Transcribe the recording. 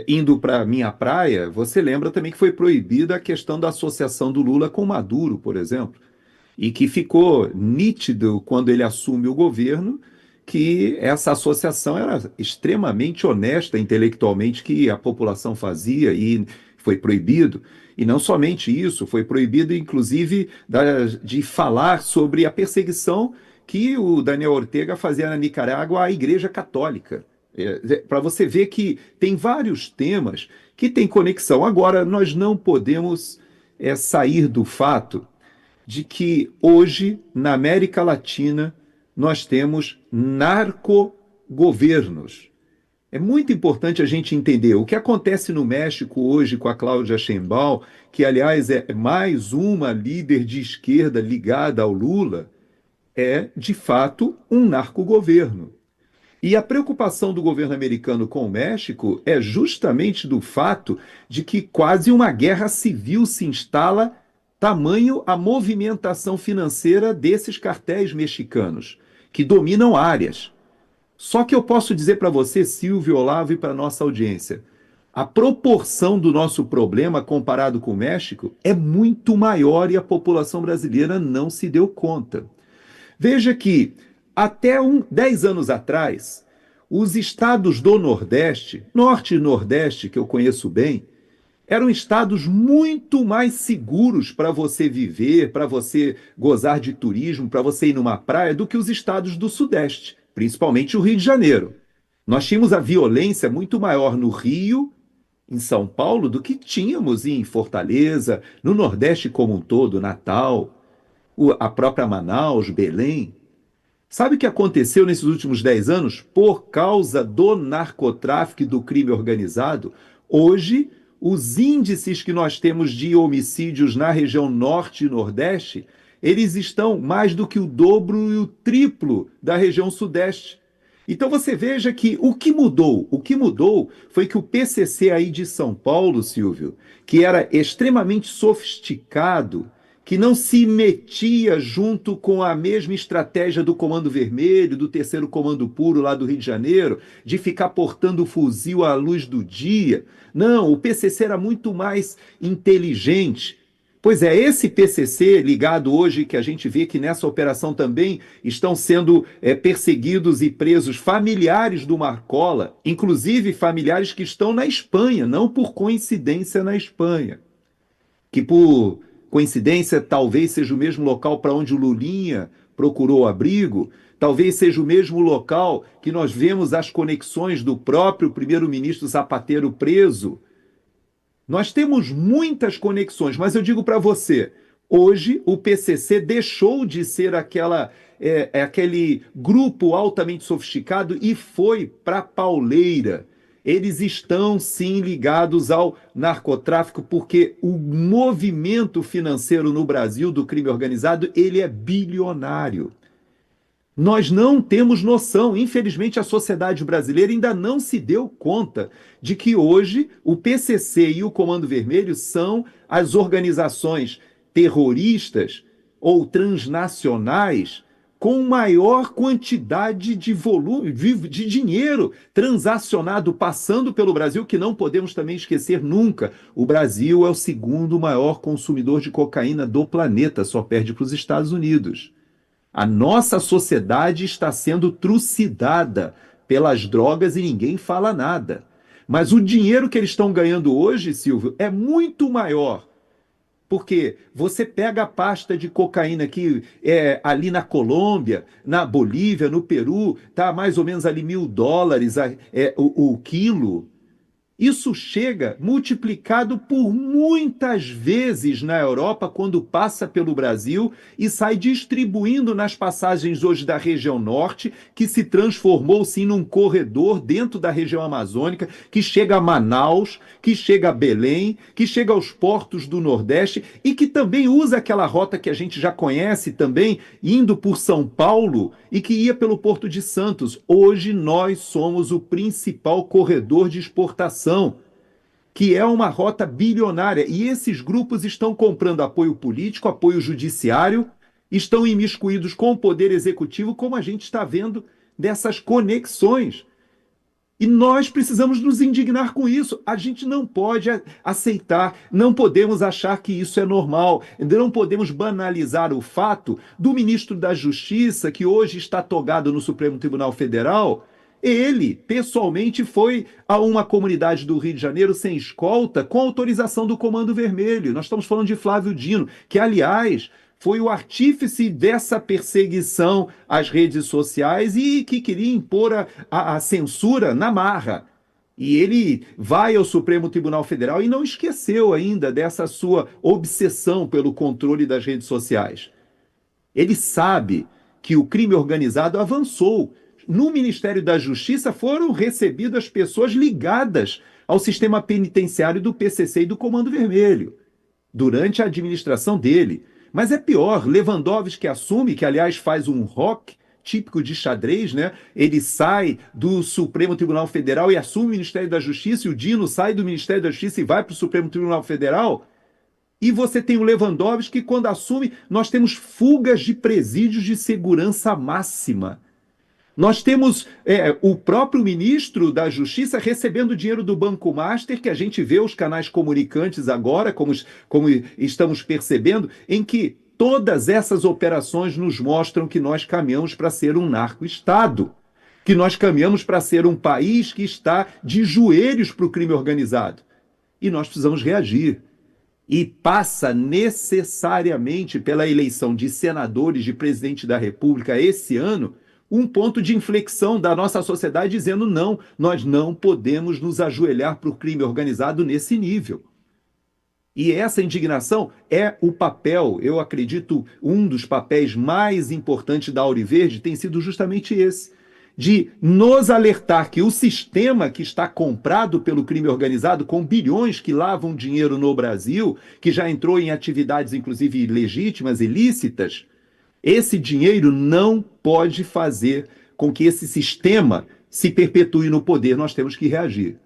Indo para minha praia, você lembra também que foi proibida a questão da associação do Lula com Maduro, por exemplo, e que ficou nítido quando ele assume o governo que essa associação era extremamente honesta intelectualmente, que a população fazia e foi proibido. E não somente isso, foi proibido inclusive de falar sobre a perseguição que o Daniel Ortega fazia na Nicarágua à Igreja Católica. Para você ver que tem vários temas que têm conexão. Agora, nós não podemos sair do fato de que hoje, na América Latina, nós temos narcogovernos. É muito importante a gente entender o que acontece no México hoje com a Cláudia Sheinbaum, que, aliás, é mais uma líder de esquerda ligada ao Lula, é, de fato, um narcogoverno. E a preocupação do governo americano com o México é justamente do fato de que quase uma guerra civil se instala, tamanho a movimentação financeira desses cartéis mexicanos, que dominam áreas. Só que eu posso dizer para você, Silvio, Olavo, e para a nossa audiência, a proporção do nosso problema comparado com o México é muito maior e a população brasileira não se deu conta. Veja que até 10 anos atrás, os estados do Nordeste, Norte e Nordeste, que eu conheço bem, eram estados muito mais seguros para você viver, para você gozar de turismo, para você ir numa praia, do que os estados do Sudeste, principalmente o Rio de Janeiro. Nós tínhamos a violência muito maior no Rio, em São Paulo, do que tínhamos em Fortaleza, no Nordeste como um todo, Natal, a própria Manaus, Belém. Sabe o que aconteceu nesses últimos 10 anos? Por causa do narcotráfico e do crime organizado, hoje os índices que nós temos de homicídios na região norte e nordeste, eles estão mais do que o dobro e o triplo da região sudeste. Então você veja que o que mudou? O que mudou foi que o PCC aí de São Paulo, Silvio, que era extremamente sofisticado, que não se metia junto com a mesma estratégia do Comando Vermelho, do Terceiro Comando Puro lá do Rio de Janeiro, de ficar portando o fuzil à luz do dia. Não, o PCC era muito mais inteligente. Pois é, esse PCC ligado hoje, que a gente vê que nessa operação também estão sendo perseguidos e presos familiares do Marcola, inclusive familiares que estão na Espanha, não por coincidência na Espanha, que por coincidência talvez seja o mesmo local para onde o Lulinha procurou abrigo, talvez seja o mesmo local que nós vemos as conexões do próprio primeiro-ministro Zapatero preso. Nós temos muitas conexões, mas eu digo para você, hoje o PCC deixou de ser aquele grupo altamente sofisticado e foi para a pauleira. Eles estão sim ligados ao narcotráfico porque o movimento financeiro no Brasil do crime organizado, ele é bilionário. Nós não temos noção, infelizmente a sociedade brasileira ainda não se deu conta de que hoje o PCC e o Comando Vermelho são as organizações terroristas ou transnacionais com maior quantidade de volume, de dinheiro transacionado passando pelo Brasil, que não podemos também esquecer nunca. O Brasil é o segundo maior consumidor de cocaína do planeta, só perde para os Estados Unidos. A nossa sociedade está sendo trucidada pelas drogas e ninguém fala nada. Mas o dinheiro que eles estão ganhando hoje, Silvio, é muito maior. Porque você pega a pasta de cocaína que é ali na Colômbia, na Bolívia, no Peru, tá mais ou menos ali US$ 1.000 o quilo. Isso chega multiplicado por muitas vezes na Europa quando passa pelo Brasil e sai distribuindo nas passagens hoje da região norte, que se transformou sim num corredor dentro da região amazônica, que chega a Manaus, que chega a Belém, que chega aos portos do Nordeste e que também usa aquela rota que a gente já conhece também, indo por São Paulo e que ia pelo Porto de Santos. Hoje nós somos o principal corredor de exportação, que é uma rota bilionária. E esses grupos estão comprando apoio político, apoio judiciário, estão imiscuídos com o poder executivo, como a gente está vendo dessas conexões. E nós precisamos nos indignar com isso. A gente não pode aceitar, não podemos achar que isso é normal, não podemos banalizar o fato do ministro da Justiça, que hoje está togado no Supremo Tribunal Federal. Ele, pessoalmente, foi a uma comunidade do Rio de Janeiro sem escolta, com autorização do Comando Vermelho. Nós estamos falando de Flávio Dino, que, aliás, foi o artífice dessa perseguição às redes sociais e que queria impor a censura na marra. E ele vai ao Supremo Tribunal Federal e não esqueceu ainda dessa sua obsessão pelo controle das redes sociais. Ele sabe que o crime organizado avançou. No Ministério da Justiça foram recebidas pessoas ligadas ao sistema penitenciário do PCC e do Comando Vermelho, durante a administração dele. Mas é pior, Lewandowski assume, que aliás faz um rock típico de xadrez, né? Ele sai do Supremo Tribunal Federal e assume o Ministério da Justiça, e o Dino sai do Ministério da Justiça e vai para o Supremo Tribunal Federal. E você tem o Lewandowski que, quando assume, nós temos fugas de presídios de segurança máxima. Nós temos o próprio ministro da Justiça recebendo dinheiro do Banco Master, que a gente vê os canais comunicantes agora, como estamos percebendo, em que todas essas operações nos mostram que nós caminhamos para ser um narco-estado, que nós caminhamos para ser um país que está de joelhos para o crime organizado. E nós precisamos reagir. E passa necessariamente pela eleição de senadores, de presidente da República esse ano, um ponto de inflexão da nossa sociedade dizendo não, nós não podemos nos ajoelhar para o crime organizado nesse nível. E essa indignação é o papel, eu acredito, um dos papéis mais importantes da Auriverde tem sido justamente esse, de nos alertar que o sistema que está comprado pelo crime organizado, com bilhões que lavam dinheiro no Brasil, que já entrou em atividades inclusive legítimas, ilícitas, esse dinheiro não pode fazer com que esse sistema se perpetue no poder. Nós temos que reagir.